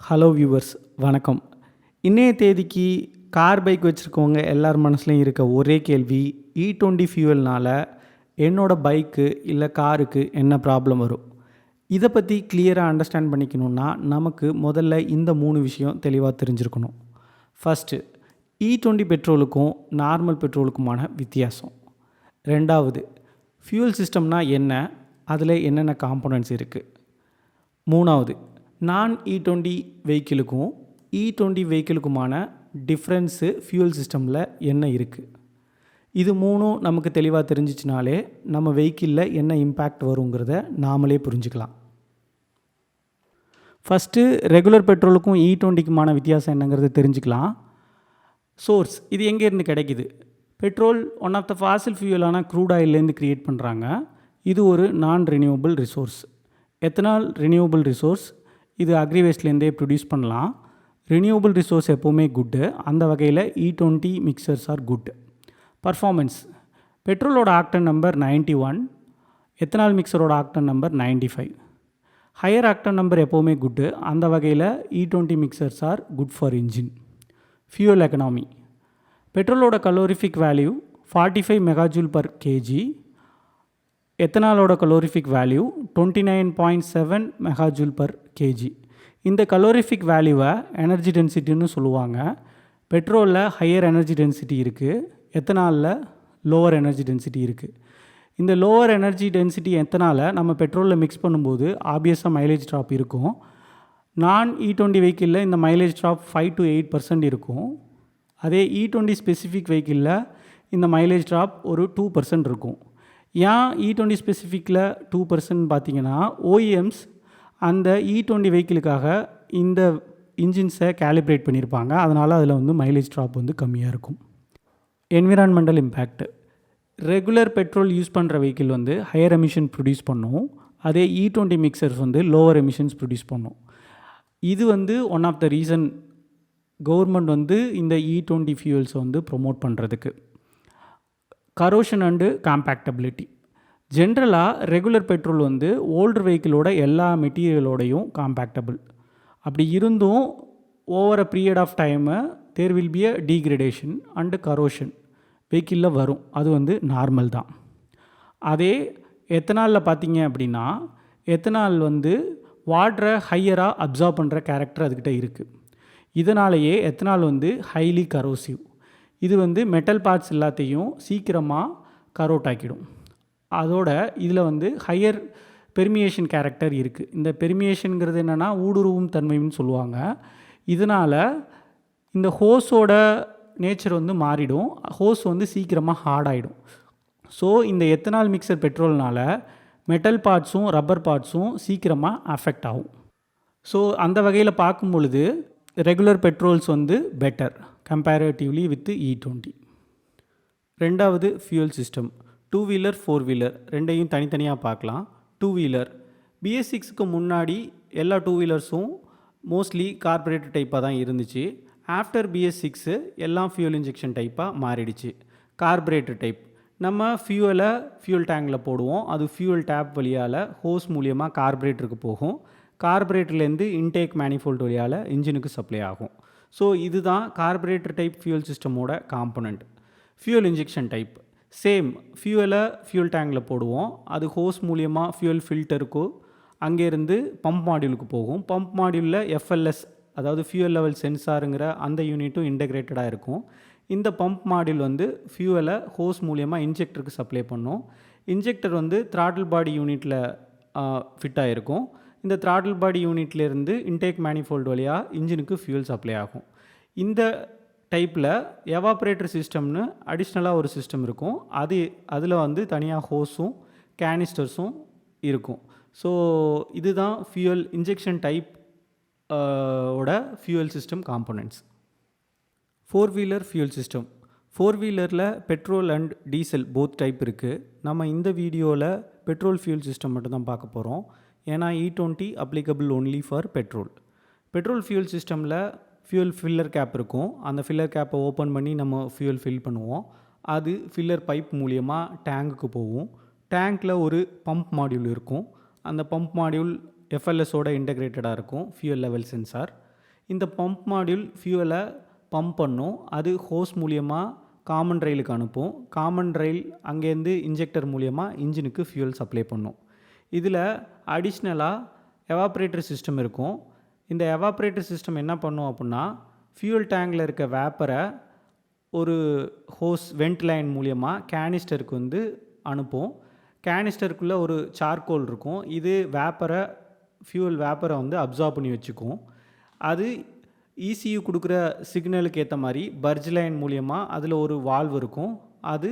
Hello viewers, வணக்கம். இன்றைய தேதிக்கு கார் பைக் வச்சுருக்கவங்க எல்லார் மனசுலையும் இருக்க ஒரே கேள்வி, E20 ஃபியூவல்னால் என்னோட பைக்கு இல்லை காருக்கு என்ன ப்ராப்ளம் வரும்? இதை பற்றி கிளியராக அண்டர்ஸ்டாண்ட் பண்ணிக்கணுன்னா நமக்கு முதல்ல இந்த 3 விஷயம் தெளிவாக தெரிஞ்சிருக்கணும். ஃபஸ்ட்டு, E20 பெட்ரோலுக்கும் நார்மல் பெட்ரோலுக்குமான வித்தியாசம். ரெண்டாவது, ஃபியூல் சிஸ்டம்னா என்ன, அதில் என்னென்ன காம்போனன்ட்ஸ் இருக்குது. மூணாவது, நான் E20 வெஹிக்கிளுக்கும் E20 வெஹிக்கிளுக்குமான டிஃப்ரென்ஸு ஃபியூல் சிஸ்டமில் என்ன இருக்குது. இது மூணும் நமக்கு தெளிவாக தெரிஞ்சிச்சினாலே நம்ம வெஹிக்கிளில் என்ன இம்பேக்ட் வருங்கிறத நாமளே புரிஞ்சுக்கலாம். ஃபஸ்ட்டு, ரெகுலர் பெட்ரோலுக்கும் E20க்குமான வித்தியாசம் என்னங்கிறத தெரிஞ்சுக்கலாம். சோர்ஸ், இது எங்கேருந்து கிடைக்கிது? Petrol one of the fossil ஃபியூலான க்ரூட் ஆயிலேருந்து க்ரியேட் பண்ணுறாங்க. இது ஒரு non renewable resource. Ethanol renewable resource. இது அக்ரிவேஸ்ட்லேருந்தே ப்ரொடியூஸ் பண்ணலாம். ரினியூவபிள் ரிசோர்ஸ் எப்போவுமே குட்டு. அந்த வகையில் E20 mixtures are good. Performance, பெட்ரோலோட ஆக்டன் நம்பர் 91, எத்தனால் மிக்சரோட octane number 95. Higher octane number எப்போவுமே குட்டு. அந்த வகையில் E20 mixtures are good for engine. Fuel economy, பெட்ரோலோட calorific value 45 megajoule per KG, எத்தனாலோட calorific value 29.7 megajoule per KG. இந்த calorific வேல்யூவை energy டென்சிட்டின்னு சொல்லுவாங்க. பெட்ரோலில் ஹையர் எனர்ஜி டென்சிட்டி இருக்குது, எத்தனாலில் லோவர் எனர்ஜி டென்சிட்டி இருக்குது. இந்த லோவர் எனர்ஜி டென்சிட்டி எத்தனால் நம்ம பெட்ரோலில் மிக்ஸ் பண்ணும்போது ஆப்வியஸாக மைலேஜ் ட்ராப் இருக்கும். நான் E20 வெஹிக்கிளில் இந்த மைலேஜ் ட்ராப் 5 to 8% இருக்கும். அதே E20 ஸ்பெசிஃபிக் வெஹிக்கிளில் இந்த மைலேஜ் ட்ராப் ஒரு 2% இருக்கும். ஏன் E20 ஸ்பெசிஃபிக்கில் 2% பார்த்தீங்கன்னா, OEMs அந்த E20 வெஹிக்கிளுக்காக இந்த இன்ஜின்ஸை கேலிப்ரேட் பண்ணியிருப்பாங்க. அதனால் அதில் வந்து மைலேஜ் ட்ராப் வந்து கம்மியாக இருக்கும். Environmental impact, regular petrol use பண்ணுற வெஹிக்கிள் வந்து ஹையர் எமிஷன் ப்ரொடியூஸ் பண்ணும். அதே E20 மிக்சர்ஸ் வந்து லோவர் எமிஷன்ஸ் ப்ரொடியூஸ் பண்ணும். இது வந்து one of the reason government வந்து இந்த E20 ஃபியூல்ஸை வந்து ப்ரொமோட் பண்ணுறதுக்கு. கரோஷன் அண்டு காம்பேக்டபிலிட்டி, ஜென்ரலாக ரெகுலர் பெட்ரோல் வந்து ஓல்டர் வெஹிக்கிளோட எல்லா மெட்டீரியலோடையும் காம்பேக்டபிள். அப்படி இருந்தும் over a period of time there will be a degradation and corrosion வெஹிக்கிளில் வரும். அது வந்து நார்மல் தான். அதே எத்தனாலில் பார்த்தீங்க அப்படின்னா, எத்தனால் வந்து வாட்டரை ஹையராக அப்சார்ப் பண்ணுற கேரக்டர் அதுக்கிட்ட இருக்குது. இதனாலேயே எத்தனால் வந்து ஹைலி கரோசிவ். இது வந்து மெட்டல் பார்ட்ஸ் எல்லாத்தையும் சீக்கிரமாக கரோட் ஆக்கிடும். அதோட இதில் வந்து ஹையர் பெர்மியேஷன் கேரக்டர் இருக்குது. இந்த பெர்மியேஷனுங்கிறது என்னென்னா ஊடுருவும் தன்மைன்னு சொல்லுவாங்க. இதனால் இந்த ஹோஸோட நேச்சர் வந்து மாறிடும். ஹோஸ் வந்து சீக்கிரமாக ஹார்டாகிடும். ஸோ இந்த எத்தனால் மிக்சர் பெட்ரோல்னால் மெட்டல் பார்ட்ஸும் ரப்பர் பார்ட்ஸும் சீக்கிரமாக அஃபெக்ட் ஆகும். ஸோ அந்த வகையில் பார்க்கும் பொழுது ரெகுலர் பெட்ரோல்ஸ் வந்து பெட்டர் கம்பேரேட்டிவ்லி வித் E20. ரெண்டாவது, ஃபியூல் சிஸ்டம். 2 வீலர் 4 வீலர் ரெண்டையும் தனித்தனியாக பார்க்கலாம். 2 வீலர் BS6க்கு முன்னாடி எல்லா 2 வீலர்ஸும் மோஸ்ட்லி கார்பரேட்டர் டைப்பாக தான் இருந்துச்சு. ஆஃப்டர் BS6 எல்லாம் ஃபியூல் இன்ஜெக்ஷன் டைப்பாக மாறிடுச்சு. கார்பரேட்டர் டைப் நம்ம ஃபியூல் டேங்கில் போடுவோம். அது ஃபியூல் டேப் வழியால் ஹோஸ் மூலியமாக கார்பரேட்டருக்கு போகும். கார்பரேட்டர்லேருந்து இன்டேக் மேனிஃபோல்ட் வழியால் இன்ஜினுக்கு சப்ளை ஆகும். ஸோ இதுதான் கார்பரேட்டர் டைப் ஃபியூல் சிஸ்டமோட component. Fuel injection type same fuel டேங்கில் போடுவோம். அது ஹோஸ் மூலியமாக ஃபியூல் ஃபில்டருக்கு அங்கேருந்து பம்ப் மாடியூலுக்கு போகும். பம்ப் மாடியூலில் FLS அதாவது ஃபியூல் லெவல் சென்சாருங்கிற அந்த யூனிட்டும் இன்டகிரேட்டடாக இருக்கும். இந்த பம்ப் மாடியூல் வந்து ஃபியூவலை ஹோஸ் மூலியமாக இன்ஜெக்டருக்கு சப்ளை பண்ணும். இன்ஜெக்டர் வந்து த்ராட்டில் பாடி யூனிட்டில் ஃபிட் ஆகிருக்கும். இந்த த்ராட்டில் பாடி யூனிட்லேருந்து இன்டேக் மேனிஃபோல்டு வழியாக இன்ஜினுக்கு ஃபியூல் சப்ளை ஆகும். இந்த டைப்பில் எவாப்ரேட்டர் சிஸ்டம்னு அடிஷ்னலாக ஒரு சிஸ்டம் இருக்கும். அதில் வந்து தனியாக ஹோஸும் கேனிஸ்டர்ஸும் இருக்கும். ஸோ இதுதான் ஃபியூல் இன்ஜெக்ஷன் டைப் ஓட fuel system components. 4 wheeler fuel system. 4 வீலரில் petrol and diesel both type இருக்குது. நம்ம இந்த வீடியோவில் பெட்ரோல் ஃபியூல் சிஸ்டம் மட்டும்தான் பார்க்க போகிறோம். ஏன்னா E20 applicable only for petrol. Petrol fuel சிஸ்டமில் ஃபியூல் ஃபில்லர் கேப் இருக்கும். அந்த ஃபில்லர் கேப்பை ஓப்பன் பண்ணி நம்ம ஃபியூல் ஃபில் பண்ணுவோம். அது ஃபில்லர் பைப் மூலியமாக டேங்குக்கு போகும். டேங்க்கில் ஒரு பம்ப் மாடியூல் இருக்கும். அந்த பம்ப் மாடியூல் FLSோட இன்டகிரேட்டடாக இருக்கும், ஃபியூல் லெவல் சென்சார். இந்த பம்ப் மாடியூல் ஃபியூவலை பம்ப் பண்ணும். அது ஹோஸ் மூலியமாக காமன் ரயிலுக்கு அனுப்பும். காமன் ரயில் அங்கேருந்து இன்ஜெக்டர் மூலியமாக இன்ஜினுக்கு ஃபியூவல் சப்ளை பண்ணும். இதில் அடிஷ்னலாக எவாப்ரேட்டர் சிஸ்டம் இருக்கும். இந்த எவாப்ரேட்டர் சிஸ்டம் என்ன பண்ணும் அப்படின்னா, ஃபியூவல் டேங்கில் இருக்க வேப்பரை ஒரு ஹோஸ் வெண்ட் லைன் மூலியமாக கேனிஸ்டருக்கு வந்து அனுப்பும். கேனிஸ்டருக்குள்ளே ஒரு சார்கோல் இருக்கும். இது ஃபியூவல் வேப்பரை வந்து அப்சார்ப் பண்ணி வச்சுக்கும். அது ECU கொடுக்குற சிக்னலுக்கு ஏற்ற மாதிரி பர்ஜ் லைன் மூலியமாக அதில் ஒரு வால்வ் இருக்கும். அது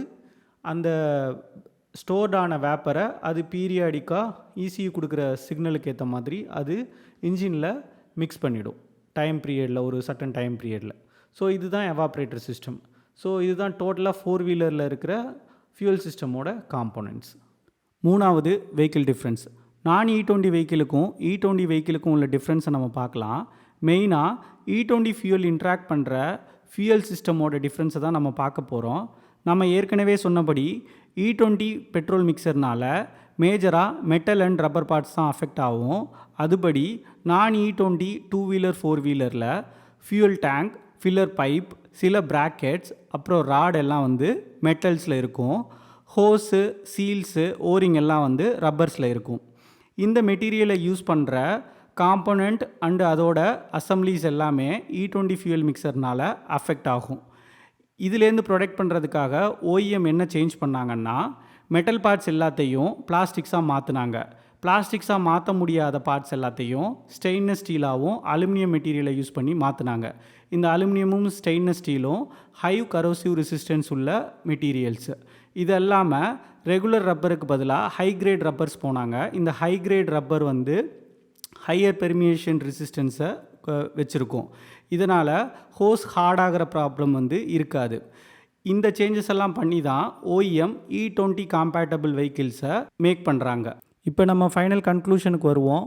அந்த ஸ்டோர்டான வேப்பரை அது பீரியாடிக்காக ECU கொடுக்குற சிக்னலுக்கு ஏற்ற மாதிரி அது இன்ஜினில் மிக்ஸ் பண்ணிடும் டைம் பீரியடில், ஒரு சர்டன் டைம் பீரியடில். ஸோ இதுதான் எவாப்ரேட்டர் சிஸ்டம். ஸோ இதுதான் டோட்டலாக 4 வீலரில் இருக்கிற ஃபியூவல் சிஸ்டமோட காம்போனன்ட்ஸ். மூணாவது வெஹிக்கிள் டிஃப்ரென்ஸ். நான் E20 வெஹிக்கிளுக்கும் E20 வெஹிக்கிளுக்கும் உள்ள டிஃப்ரென்ஸை நம்ம பார்க்கலாம். மெயினாக E20 ஃபியூவல் இன்ட்ராக்ட் பண்ணுற ஃபியூவல் சிஸ்டமோட டிஃப்ரென்ஸை தான் நம்ம பார்க்க போகிறோம். நம்ம ஏற்கனவே சொன்னபடி E20 பெட்ரோல் மிக்சர்னால் மேஜராக மெட்டல் அண்ட் ரப்பர் பார்ட்ஸ் தான் அஃபெக்ட் ஆகும். அதுபடி நான் E20 2 வீலர் 4 வீலரில் ஃபியூவல் டேங்க், ஃபில்லர் பைப், சில பிராக்கெட்ஸ், அப்புறம் ராட் எல்லாம் வந்து மெட்டல்ஸில் இருக்கும். ஹோஸு, சீல்ஸு, ஓரிங் எல்லாம் வந்து ரப்பர்ஸில் இருக்கும். இந்த மெட்டீரியலை யூஸ் பண்ணுற காம்போனண்ட் அண்டு அதோட அசம்பிளிஸ் எல்லாமே E20 ஃபியூவல் மிக்சர்னால் அஃபெக்ட் ஆகும். இதுலேருந்து ப்ரொடெக்ட் பண்ணுறதுக்காக OEM என்ன சேஞ்ச் பண்ணாங்கன்னா, மெட்டல் பார்ட்ஸ் எல்லாத்தையும் பிளாஸ்டிக்ஸாக மாற்றினாங்க. பிளாஸ்டிக்ஸாக மாற்ற முடியாத பார்ட்ஸ் எல்லாத்தையும் ஸ்டெயின்லெஸ் ஸ்டீலாகவும் அலுமினியம் மெட்டீரியலை யூஸ் பண்ணி மாற்றினாங்க. இந்த அலுமினியமும் ஸ்டெயின்லெஸ் ஸ்டீலும் ஹை கரோசிவ் ரெசிஸ்டன்ஸ் உள்ள மெட்டீரியல்ஸு. இது இல்லாமல் ரெகுலர் ரப்பருக்கு பதிலாக ஹை கிரேட் ரப்பர்ஸ் போனாங்க. இந்த ஹை கிரேட் ரப்பர் வந்து ஹையர் பெர்மியேஷன் ரெசிஸ்டன்ஸை வச்சுருக்கோம். இதனால் ஹோஸ் ஹார்டாகிற ப்ராப்ளம் வந்து இருக்காது. இந்த சேஞ்சஸ் எல்லாம் பண்ணி தான் OEM E20 காம்பேட்டபிள் வெஹிக்கிள்ஸை மேக் பண்ணுறாங்க. இப்போ நம்ம ஃபைனல் கன்க்ளூஷனுக்கு வருவோம்.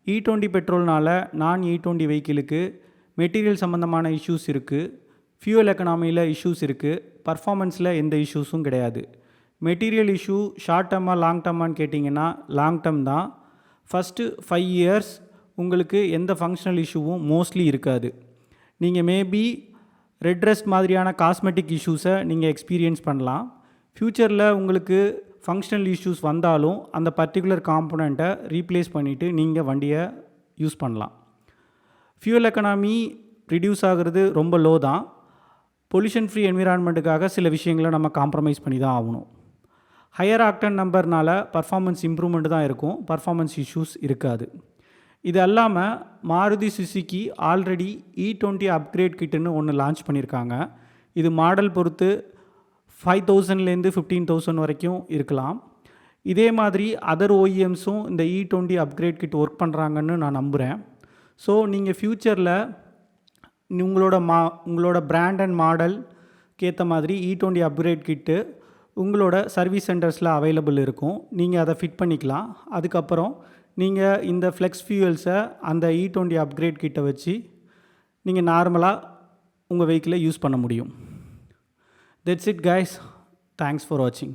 E20 பெட்ரோல்னால் நான் E20 வெஹிக்கிளுக்கு மெட்டீரியல் சம்மந்தமான இஷ்யூஸ் இருக்குது, ஃபியூவல் எக்கனாமியில் இஷ்யூஸ் இருக்குது, பர்ஃபார்மன்ஸில் எந்த இஷ்யூஸும் கிடையாது. மெட்டீரியல் இஷ்யூ ஷார்ட் டர்மாக லாங் டர்மான்னு கேட்டிங்கன்னா லாங் டர்ம் தான். ஃபஸ்ட்டு 5 இயர்ஸ் உங்களுக்கு எந்த ஃபங்க்ஷனல் இஷ்யூவும் மோஸ்ட்லி இருக்காது. நீங்கள் மேபி ரெட் ரெஸ்ட் மாதிரியான காஸ்மெட்டிக் இஷ்யூஸை நீங்கள் எக்ஸ்பீரியன்ஸ் பண்ணலாம். ஃப்யூச்சரில் உங்களுக்கு ஃபங்க்ஷனல் இஷ்யூஸ் வந்தாலும் அந்த பர்டிகுலர் காம்போனண்ட்டை ரீப்ளேஸ் பண்ணிவிட்டு நீங்கள் வண்டியை யூஸ் பண்ணலாம். ஃபியூவல் எக்கனாமி ரிடியூஸ் ஆகிறது ரொம்ப லோ தான். பொல்யூஷன் ஃப்ரீ என்விரான்மெண்ட்டுக்காக சில விஷயங்களை நம்ம காம்ப்ரமைஸ் பண்ணி தான் ஆகணும். ஹையர் ஆக்டன் நம்பர்னால் பர்ஃபார்மன்ஸ் இம்ப்ரூவ்மெண்ட் தான் இருக்கும், பர்ஃபார்மன்ஸ் இஷ்யூஸ் இருக்காது. இது இல்லாமல் Maruti Suzuki already E20 upgrade கிட்டுன்னு ஒன்று லான்ச் பண்ணியிருக்காங்க. இது மாடல் பொறுத்து 5000லேருந்து 15,000 வரைக்கும் இருக்கலாம். இதே மாதிரி அதர் OEMஸும் இந்த E20 அப்கிரேட் கிட் ஒர்க் பண்ணுறாங்கன்னு நான் நம்புகிறேன். ஸோ நீங்கள் ஃப்யூச்சரில் உங்களோட பிராண்ட் அண்ட் மாடலுக்கு ஏற்ற மாதிரி E20 அப்கிரேட் கிட்டு உங்களோட சர்வீஸ் சென்டர்ஸில் அவைலபிள் இருக்கும். நீங்கள் அதை ஃபிட் பண்ணிக்கலாம். அதுக்கப்புறம் நீங்கள் இந்த ஃப்ளெக்ஸ் ஃபியூவல்ஸை அந்த E20 அப்கிரேட் கிட்டை வச்சு நீங்கள் நார்மலாக உங்கள் வெஹிக்கிளை யூஸ் பண்ண முடியும். That's it guys. Thanks for watching.